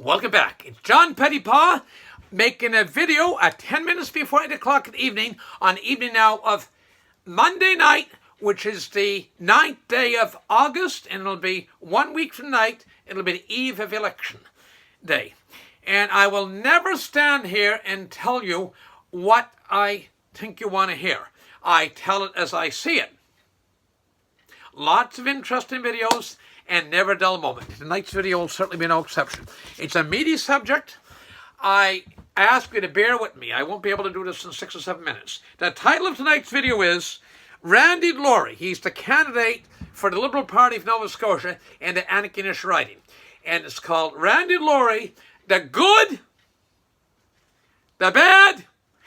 Welcome back. It's John Pettipas making a video at 10 minutes before 8 o'clock in the evening on the evening now of Monday night, which is the 9th day of August, and it'll be 1 week from tonight. It'll be the eve of election day. And I will never stand here and tell you what I think you want to hear. I tell it as I see it. Lots of interesting videos and never a dull moment. Tonight's video will certainly be no exception. It's a meaty subject. I ask you to bear with me. I won't be able to do this in 6 or 7 minutes. The title of tonight's video is Randy Delorey. He's the candidate for the Liberal Party of Nova Scotia in the Antigonish riding. And it's called Randy Delorey, the good, the bad,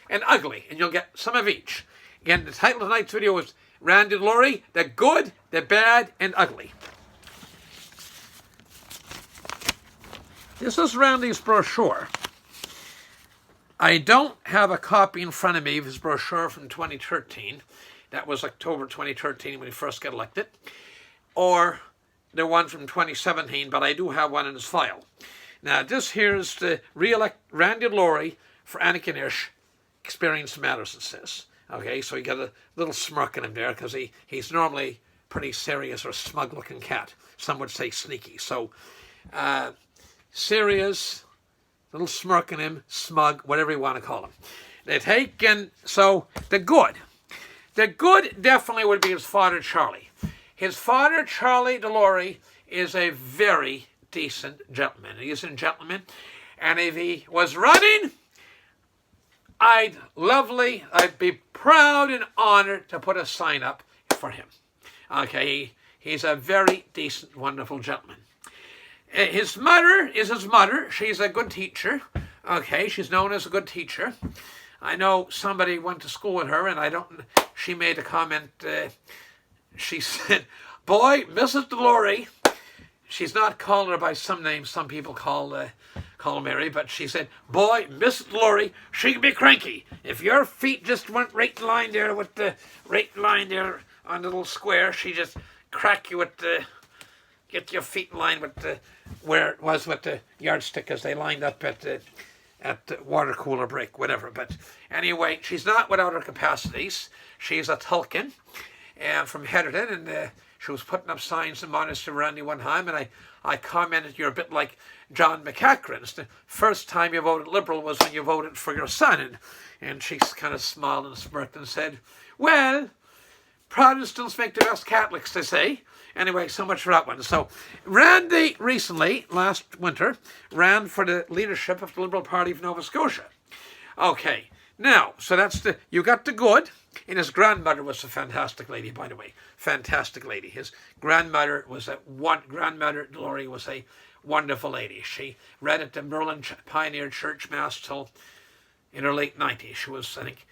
and ugly. And you'll get some of each. Again, the title of tonight's video is Randy Delorey, the good, the bad, and ugly. This is Randy's brochure. I don't have a copy in front of me of his brochure from 2013. That was October 2013 when he first got elected. Or the one from 2017, but I do have one in his file. Now, this here's the re-elect Randy Delorey for Antigonish Experience Matters, it says. Okay, so he got a little smirk in him there because he's normally pretty serious or smug-looking cat. Some would say sneaky. So, serious, little smirk in him, smug, whatever you want to call him. They take and so the good definitely would be his father Charlie. His father Charlie Delorey is a very decent gentleman. He is a gentleman, and if he was running, I'd be proud and honored to put a sign up for him. Okay, he's a very decent, wonderful gentleman. His mother is his mother. She's a good teacher. Okay, she's known as a good teacher. I know somebody went to school with her, and she made a comment. She said, boy, Mrs. Delorey, she's not calling her by some name some people call Mary, but she said, boy, Mrs. Delorey, she can be cranky. If your feet just went right in line there with the right line there on the little square, she just crack you with the, get your feet in line with the, where it was with the yardstick as they lined up at the water cooler break, whatever. But anyway, she's not without her capacities. She's a Tulkin from Heatherton, and she was putting up signs in Monastery Randy one time, and I commented, you're a bit like John McEachran's. The first time you voted Liberal was when you voted for your son. And she kind of smiled and smirked and said, well, Protestants make the best Catholics, they say. Anyway, so much for that one. So, Randy recently, last winter, ran for the leadership of the Liberal Party of Nova Scotia. Okay, now, so that's you got the good, and his grandmother was a fantastic lady, by the way. Fantastic lady. His grandmother grandmother Delorey was a wonderful lady. She read at the Merlin Pioneer Church Mass till in her late 90s. She was, I think,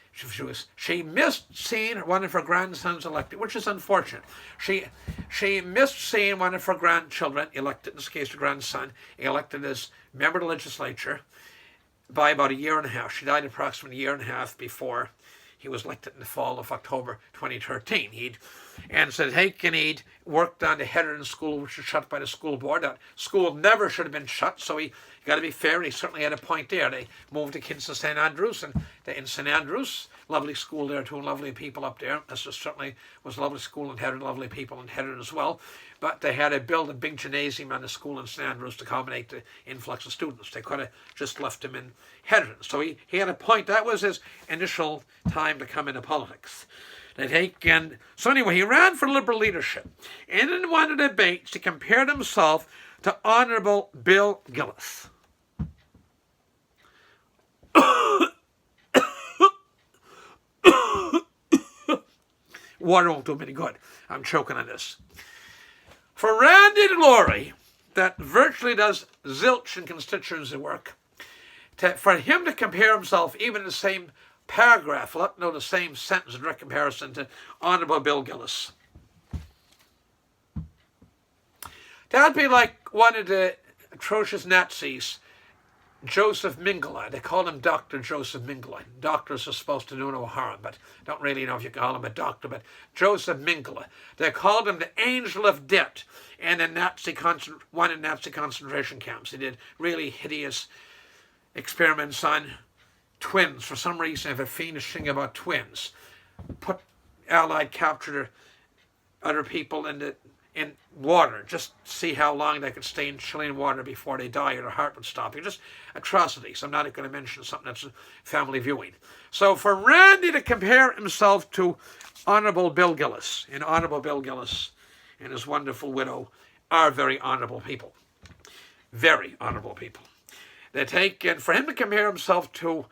she missed seeing one of her grandsons elected, which is unfortunate. She missed seeing one of her grandchildren elected, in this case her grandson, elected as member of the legislature by about a year and a half. She died approximately a year and a half before he was elected in the fall of October 2013. He'd worked on the Heatherton School, which was shut by the school board. That school never should have been shut, so he got to be fair. He certainly had a point there. They moved the kids to St. Andrews, and in St. Andrews, lovely school there too, lovely people up there. This certainly was a lovely school in Heatherton, lovely people in Heatherton as well. But they had to build a big gymnasium on the school in St. Andrews to accommodate the influx of students. They could have just left him in Heatherton. So he had a point. That was his initial time to come into politics. So anyway, he ran for Liberal leadership. And in one of the debates, he compared himself to Honourable Bill Gillis. Water won't do me any good. I'm choking on this. For Randy Delorey, that virtually does zilch in constituency work, for him to compare himself even in the same paragraph, the same sentence in direct comparison to Honourable Bill Gillis. That'd be like one of the atrocious Nazis Joseph Mingala. They called him Dr. Joseph Mingala. Doctors are supposed to do no harm, but don't really know if you call him a doctor, but Joseph Mingala. They called him the angel of death, and in one in Nazi concentration camps. They did really hideous experiments on twins. For some reason, I have a fiendish thing about twins. Put Allied captured other people in water, just see how long they could stay in Chilean water before they die or their heart would stop. It's just atrocities. I'm not going to mention something that's family viewing. So for Randy to compare himself to Honorable Bill Gillis, and Honorable Bill Gillis and his wonderful widow are very honorable people. Very honorable people. And for him to compare himself to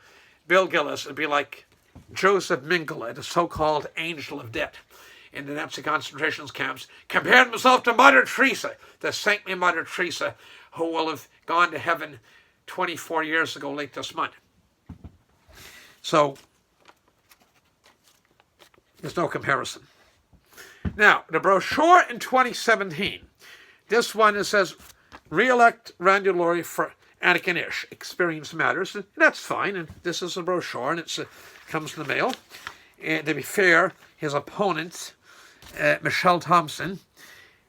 Bill Gillis, it'd be like Joseph Mingala, the so-called angel of death in the Nazi concentration camps, compared himself to Mother Teresa, the saintly Mother Teresa, who will have gone to heaven 24 years ago late this month. So, there's no comparison. Now, the brochure in 2017, this one, it says, re-elect Randy Delorey for Anakin-ish, experience matters, and that's fine, and this is a brochure, and it comes in the mail. And to be fair, his opponent, Michelle Thompson,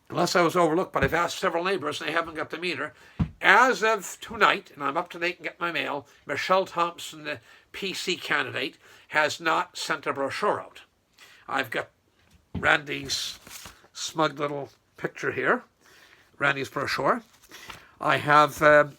unless I was overlooked, but I've asked several neighbors and they haven't got to meet her. As of tonight, and I'm up to date and get my mail, Michelle Thompson, the PC candidate, has not sent a brochure out. I've got Randy's smug little picture here, Randy's brochure. I have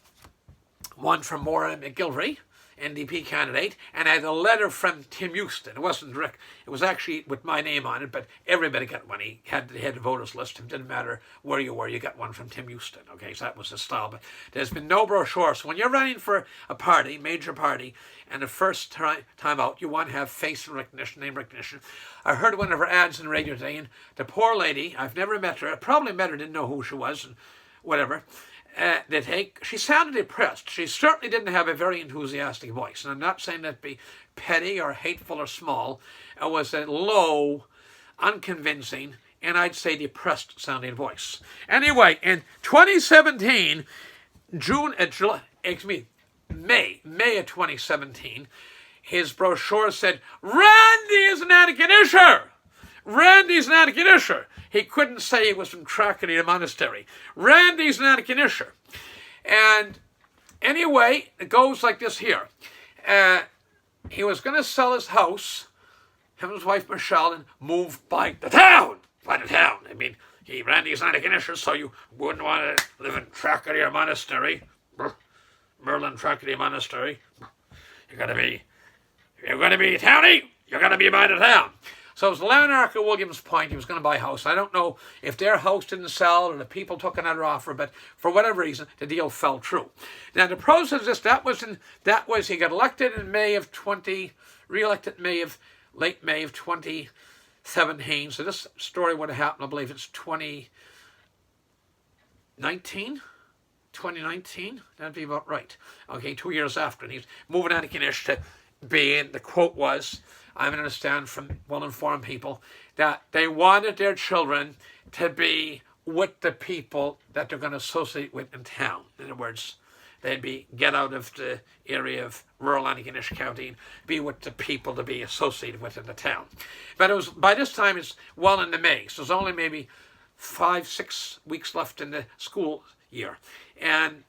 one from Maura McGilvery, NDP candidate, and I had a letter from Tim Houston. It wasn't direct. It was actually with my name on it, but everybody got one. He had the voters list. It didn't matter where you were. You got one from Tim Houston. Okay, so that was his style. But there's been no brochure. So when you're running for a party, major party, and the first time out, you want to have face recognition, name recognition. I heard one of her ads in the radio today, and the poor lady, I've never met her. I probably met her, didn't know who she was, and whatever. She sounded depressed. She certainly didn't have a very enthusiastic voice. And I'm not saying that be petty or hateful or small. It was a low, unconvincing, and I'd say depressed sounding voice. Anyway, in 2017, May of 2017, his brochure said, Randy is an Anakin-isher! Randy's an Anakin-isher. He couldn't say he was from Tracadie Monastery. Randy's an Anakin-isher. And anyway, it goes like this here. He was going to sell his house, him and his wife Michelle, and move by the town. I mean, Randy's an Anakin-isher, so you wouldn't want to live in Tracadie Monastery. Merlin Tracadie Monastery. You're going to be a townie. You're going to be by the town. So it was Leonard Williams' point. He was going to buy a house. I don't know if their house didn't sell or the people took another offer, but for whatever reason, the deal fell through. Now the process is he got elected in re-elected late May of 2017. So this story would have happened, I believe it's 2019. 2019, that'd be about right. Okay, 2 years after, and he's moving Anakin-ish to be in. The quote was, I understand from well-informed people, that they wanted their children to be with the people that they're going to associate with in town. In other words, they'd get out of the area of rural Anakin-ish County and be with the people to be associated with in the town. But it was by this time it's well into May, so there's only maybe 5-6 weeks left in the school year. And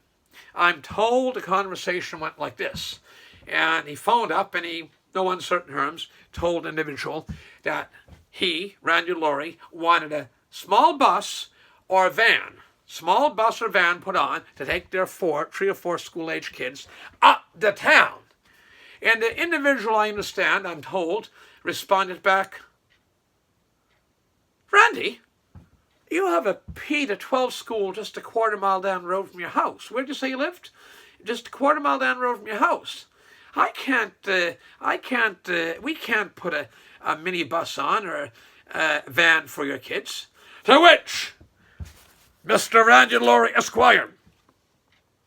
I'm told the conversation went like this. And he phoned up and he, no uncertain terms, told an individual that he, Randy Delorey, wanted a small bus or van put on to take their 3 or 4 school-age kids up the town. And the individual, I understand, I'm told, responded back, Randy, you have a P to 12 school just a quarter mile down the road from your house. Where did you say you lived? Just a quarter mile down the road from your house. We can't put a minibus on or a van for your kids. To which, Mr. Randy Delorey, Esquire.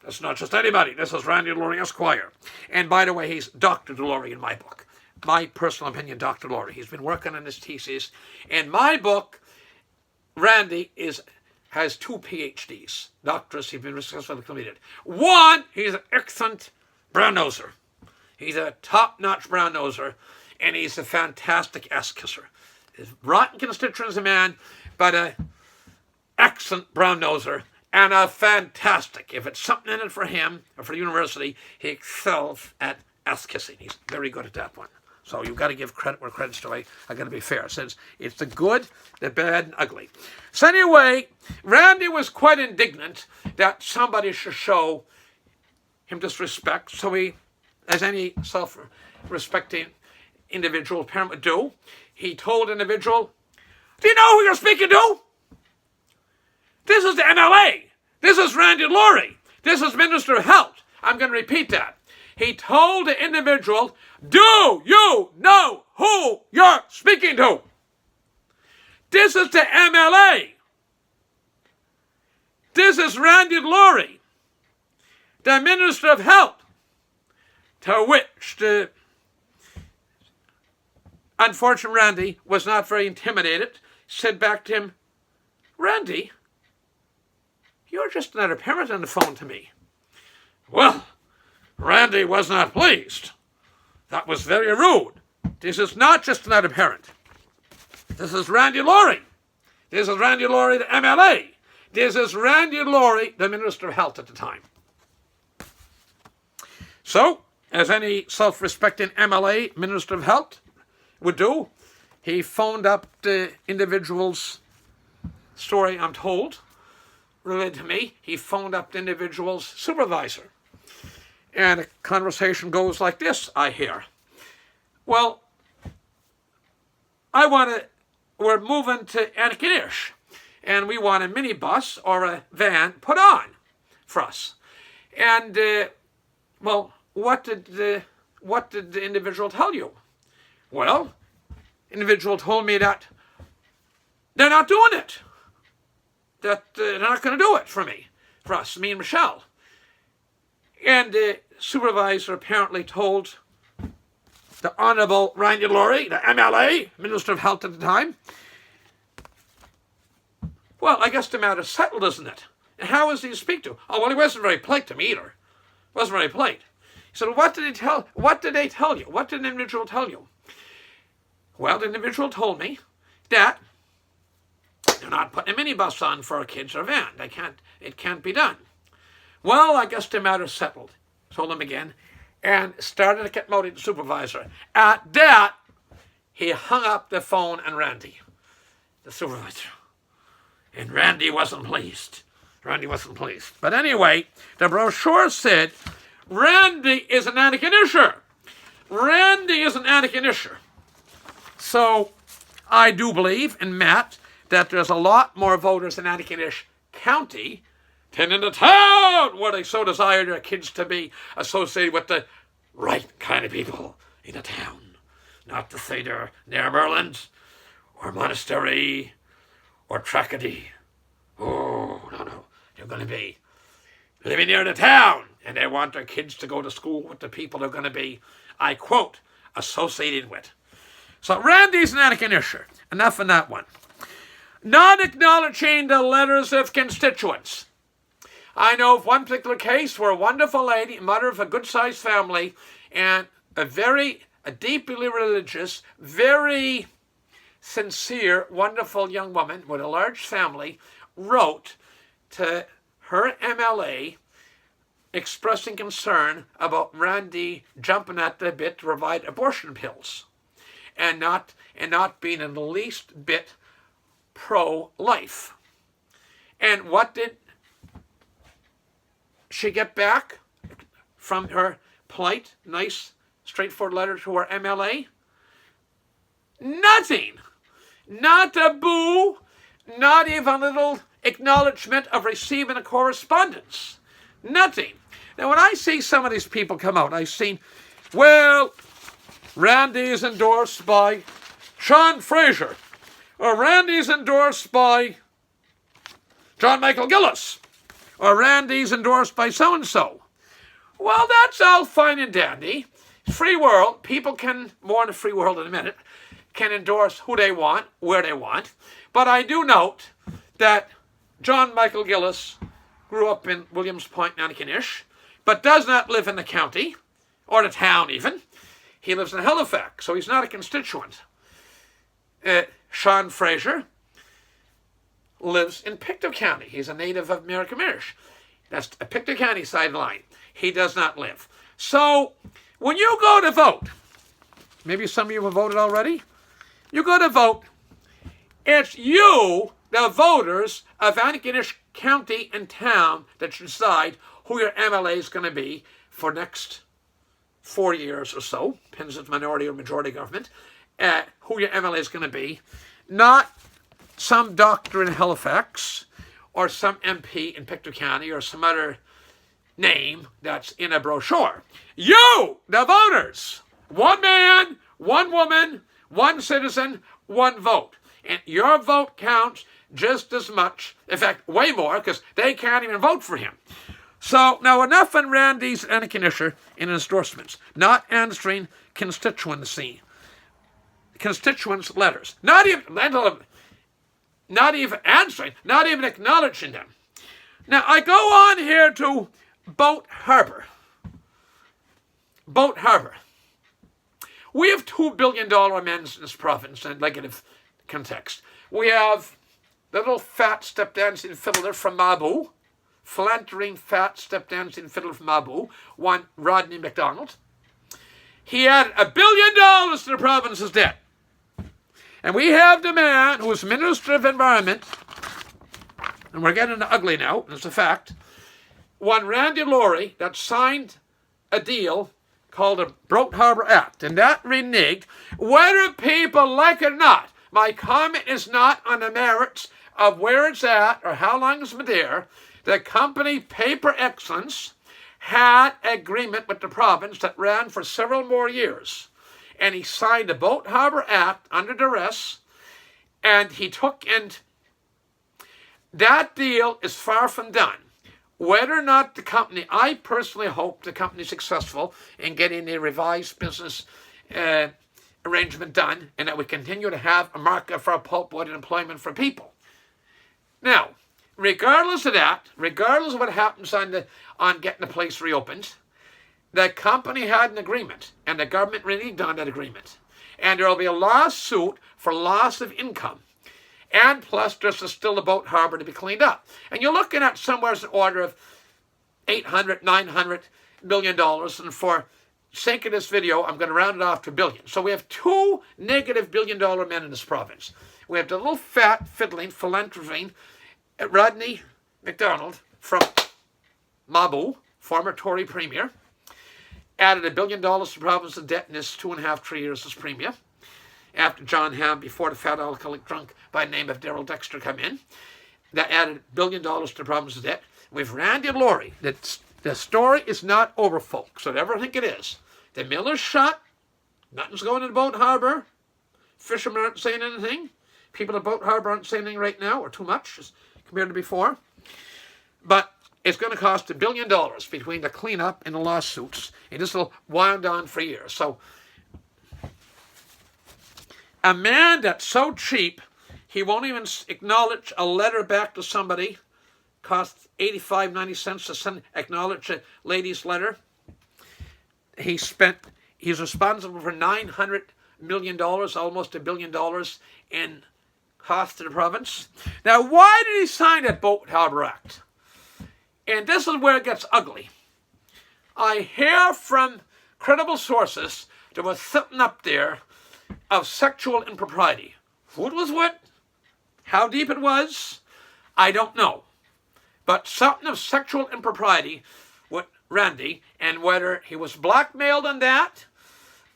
That's not just anybody. This is Randy Delorey, Esquire. And by the way, he's Dr. Delorey in my book. My personal opinion, Dr. Delorey. He's been working on his thesis. In my book, Randy has 2 PhDs, doctorates he's been successfully completed. One, he's an excellent brown noser. He's a top-notch brown noser, and he's a fantastic ass-kisser. He's rotten constituents a man, but an excellent brown noser, and a fantastic. If it's something in it for him, or for the university, he excels at ass-kissing. He's very good at that one. So you've got to give credit where credit's due. I got to be fair. Since it's the good, the bad, and ugly. So anyway, Randy was quite indignant that somebody should show him disrespect. So he, as any self-respecting individual parent would do, he told the individual, "Do you know who you're speaking to? This is the MLA. This is Randy Delorey. This is Minister of Health." I'm going to repeat that. He told the individual, "Do you know who you're speaking to? This is the MLA. This is Randy Delorey, the Minister of Health." To which the unfortunate Randy was not very intimidated, said back to him, "Randy, you're just another parent on the phone to me." Well, Randy was not pleased. That was very rude. This is not just another parent. This is Randy Delorey. This is Randy Delorey, the MLA. This is Randy Delorey, the Minister of Health at the time. So, as any self-respecting MLA, Minister of Health, would do, he phoned up the individual's story, I'm told, related to me. He phoned up the individual's supervisor. And a conversation goes like this, I hear. "Well, we're moving to Antigonish, and we want a minibus or a van put on for us. And, well, what did the individual tell you?" "Well, the individual told me that they're not doing it. That they're not going to do it for us, me and Michelle." And the supervisor apparently told the Honourable Randy Delorey, the MLA, Minister of Health at the time, "Well, I guess the matter's settled, isn't it? And how was he to speak to?" "Oh, well, he wasn't very polite to me either. Wasn't very polite." He said, "What did they tell you? What did the individual tell you?" "Well, the individual told me that they're not putting a minibus on for our kids or a van. It can't be done." "Well, I guess the matter's settled," told him again, and started to get mad at the supervisor. At that, he hung up the phone on Randy, the supervisor. And Randy wasn't pleased. But anyway, the brochure said, Randy is an Antigonisher. Randy is an Antigonisher. So I do believe, and Matt, that there's a lot more voters in Antigonish County than in the town, where they so desire their kids to be associated with the right kind of people in the town. Not to say they're near Merland, or Monastery, or Tracadie. Oh, no. They're going to be living near the town, and they want their kids to go to school with the people they're going to be, I quote, associated with. So Randy's an Antigonisher. Enough on that one. Not acknowledging the letters of constituents. I know of one particular case where a wonderful lady, mother of a good-sized family, and a deeply religious, very sincere, wonderful young woman with a large family, wrote to her MLA expressing concern about Randy jumping at the bit to provide abortion pills and not being in the least bit pro-life. And what did she get back from her polite, nice, straightforward letter to her MLA? Nothing. Not a boo. Not even a little acknowledgement of receiving a correspondence. Nothing. Now, when I see some of these people come out, I've seen, well, Randy is endorsed by Sean Fraser, or Randy's endorsed by John Michael Gillis, or Randy's endorsed by so-and-so. Well, that's all fine and dandy. Free world. People can, more in a free world in a minute, can endorse who they want, where they want. But I do note that John Michael Gillis grew up in Williams Point, Nanakinish, but does not live in the county, or the town even. He lives in Halifax, so he's not a constituent. Sean Fraser lives in Pictou County. He's a native of Miracamirish. That's a Pictou County sideline. He does not live. So when you go to vote, maybe some of you have voted already, you go to vote, it's you, the voters of Antigonish County and town, that decide who your MLA is going to be for next 4 years or so, depends if it's minority or majority government, who your MLA is going to be, not some doctor in Halifax or some MP in Pictou County or some other name that's in a brochure. You, the voters, one man, one woman, one citizen, one vote. And your vote counts just as much, in fact, way more, because they can't even vote for him. So, now enough on Randy's Annakinisher in his endorsements, not answering constituents letters. Not even answering, not even acknowledging them. Now, I go on here to Boat Harbour. Boat Harbour. We have $2 billion amends in this province in negative context. We have the little fat step-dancing fiddler from Mabu, philandering fat step-dancing fiddler from Mabu, one Rodney MacDonald. He added $1 billion to the province's debt. And we have the man who was Minister of Environment, and we're getting ugly now, it's a fact, one Randy Delorey, that signed a deal called the Boat Harbour Act, and that reneged, whether people like it or not. My comment is not on the merits of where it's at or how long it's been there. The company Paper Excellence had agreement with the province that ran for several more years. And he signed the Boat Harbour Act under duress, and he took in. That deal is far from done. Whether or not the company, I personally hope the company is successful in getting a revised business arrangement done, and that we continue to have a market for pulpwood and employment for people. Now, regardless of that, regardless of what happens on getting the place reopened, the company had an agreement, and the government reneged on that agreement. And there will be a lawsuit for loss of income. And plus, there's still a Boat Harbour to be cleaned up. And you're looking at somewhere in the order of $800, $900 million. And for sake of this video, I'm going to round it off to billion. So we have two negative $1 billion men in this province. We have the little fat, fiddling, philanthroping Rodney MacDonald from Mabu, former Tory Premier, added $1 billion to the province's debt in his 2.5, 3 years as Premier, after John Ham, before the fat alcoholic drunk by the name of Daryl Dexter come in. That added $1 billion to the province's debt. With Randy Delorey, the story is not over, folks. So never think it is. The mill is shut. Nothing's going in the Boat Harbour. Fishermen aren't saying anything. People at Boat Harbour aren't saying anything right now, or too much compared to before. But it's going to cost $1 billion between the cleanup and the lawsuits. And this will wind on for years. So a man that's so cheap, he won't even acknowledge a letter back to somebody. Costs 85, 90 cents to acknowledge a lady's letter. He's responsible for $900 million, almost $1 billion in cost to the province. Now, why did he sign that Boat Harbour Act? And this is where it gets ugly. I hear from credible sources there was something up there of sexual impropriety. Who it was what? How deep it was? I don't know. But something of sexual impropriety with Randy, and whether he was blackmailed on that,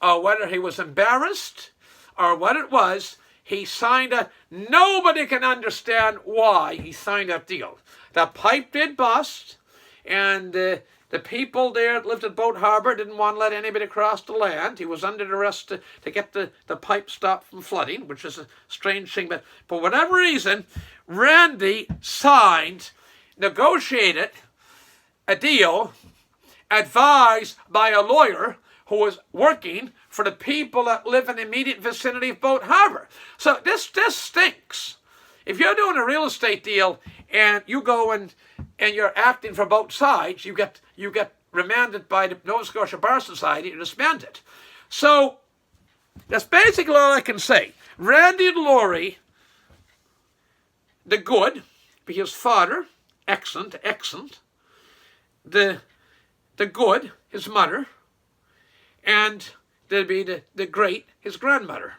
or whether he was embarrassed, or what it was, he signed a... Nobody can understand why he signed that deal. The pipe did bust, and the people there that lived at Boat Harbour didn't want to let anybody cross the land. He was under arrest to get the pipe stopped from flooding, which is a strange thing. But for whatever reason, Randy signed, negotiated a deal advised by a lawyer who was working for the people that live in the immediate vicinity of Boat Harbour. So this stinks. If you're doing a real estate deal and you go and you're acting for both sides, you get remanded by the Nova Scotia Bar Society and disbanded. So that's basically all I can say. Randy Delorey, the good, be his father, excellent. The good, his mother, and there'd be the great, his grandmother.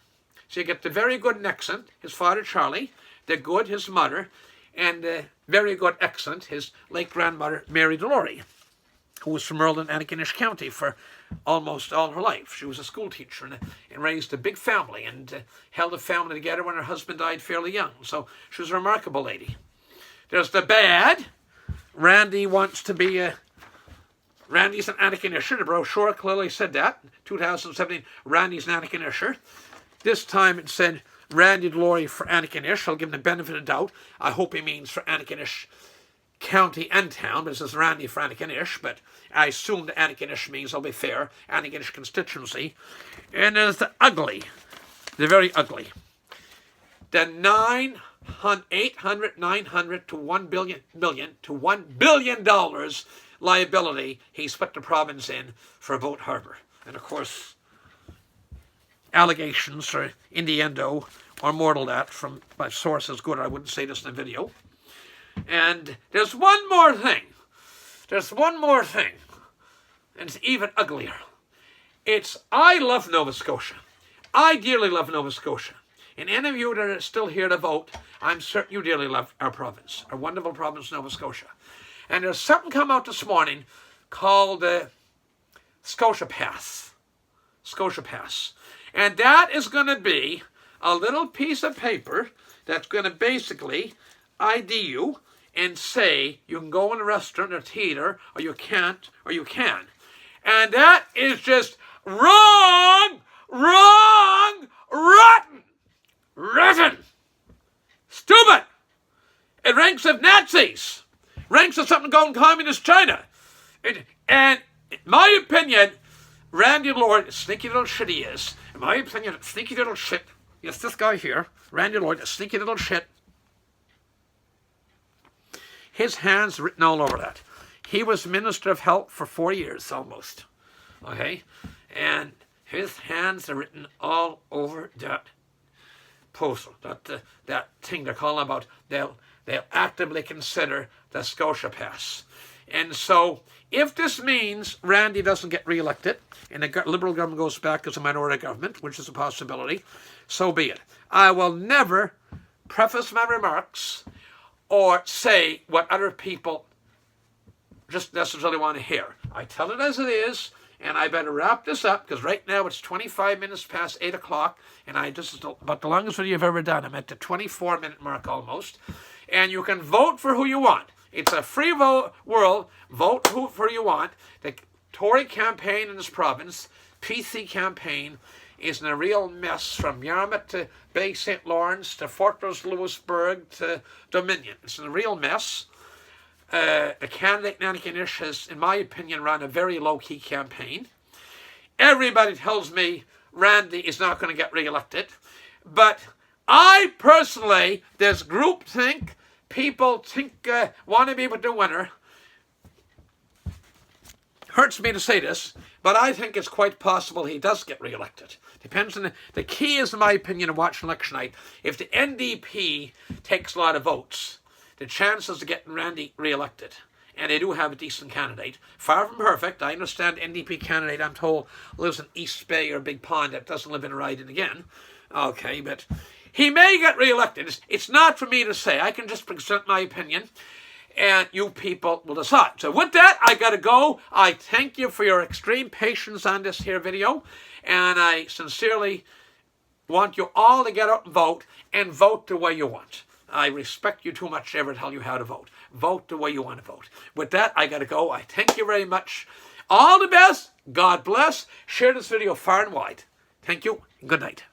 So you get the very good and excellent, his father Charlie, the good, his mother, and the very good excellent, his late grandmother Mary Delorey, who was from Earl in Antigonish County for almost all her life. She was a school teacher and raised a big family and held a family together when her husband died fairly young. So she was a remarkable lady. There's the bad. Randy wants to be a... Randy's an Antigonisher. The brochure clearly said that. 2017, Randy's an Antigonisher. This time it said Randy Delorey for Antigonish. I'll give him the benefit of the doubt. I hope he means for Antigonish County and town, but it says Randy for Antigonish, but I assume the Antigonish means, I'll be fair, Antigonish constituency. And there's the ugly, the very ugly. The 900 to $1 billion liability he's put the province in for Boat Harbour. And of course, allegations or innuendo or mortal that from my sources good. I wouldn't say this in a video. And there's one more thing. And it's even uglier. It's I love Nova Scotia. I dearly love Nova Scotia. And any of you that are still here to vote, I'm certain you dearly love our province, our wonderful province, Nova Scotia. And there's something come out this morning called Scotia Pass. Scotia Pass. And that is going to be a little piece of paper that's going to basically ID you and say you can go in a restaurant or theater, or you can't, or you can. And that is just wrong, rotten, stupid. It ranks of Nazis. Ranks of something going communist China. And in my opinion, Randy Delorey, sneaky little shit he is. In my opinion, sneaky little shit. Yes, this guy here, Randy Delorey, a sneaky little shit. His hand's written all over that. He was Minister of Health for 4 years almost. Okay? And his hands are written all over that postal, that thing they're calling about. They'll actively consider the Scotia Pass. And so, if this means Randy doesn't get re-elected and the Liberal government goes back as a minority government, which is a possibility, so be it. I will never preface my remarks or say what other people just necessarily want to hear. I tell it as it is, and I better wrap this up, because right now it's 25 minutes past 8 o'clock, and this is about the longest video I've ever done. I'm at the 24-minute mark almost. And you can vote for who you want. It's a free world. Vote for who you want. The Tory campaign in this province, PC campaign, is in a real mess from Yarmouth to Bay St. Lawrence to Fortress Louisburg to Dominion. It's in a real mess. The candidate Antigonish has, in my opinion, run a very low-key campaign. Everybody tells me Randy is not going to get re-elected. But I personally, there's groupthink. People think, want to be with the winner. Hurts me to say this, but I think it's quite possible he does get re-elected. Depends on the key is, in my opinion, of watching election night. If the NDP takes a lot of votes, the chances of getting Randy re-elected, and they do have a decent candidate, far from perfect. I understand NDP candidate, I'm told, lives in East Bay or Big Pond, that doesn't live in Ryden again. Okay, but he may get re-elected. It's not for me to say. I can just present my opinion, and you people will decide. So with that, I got to go. I thank you for your extreme patience on this here video, and I sincerely want you all to get out and vote the way you want. I respect you too much to ever tell you how to vote. Vote the way you want to vote. With that, I got to go. I thank you very much. All the best. God bless. Share this video far and wide. Thank you. Good night.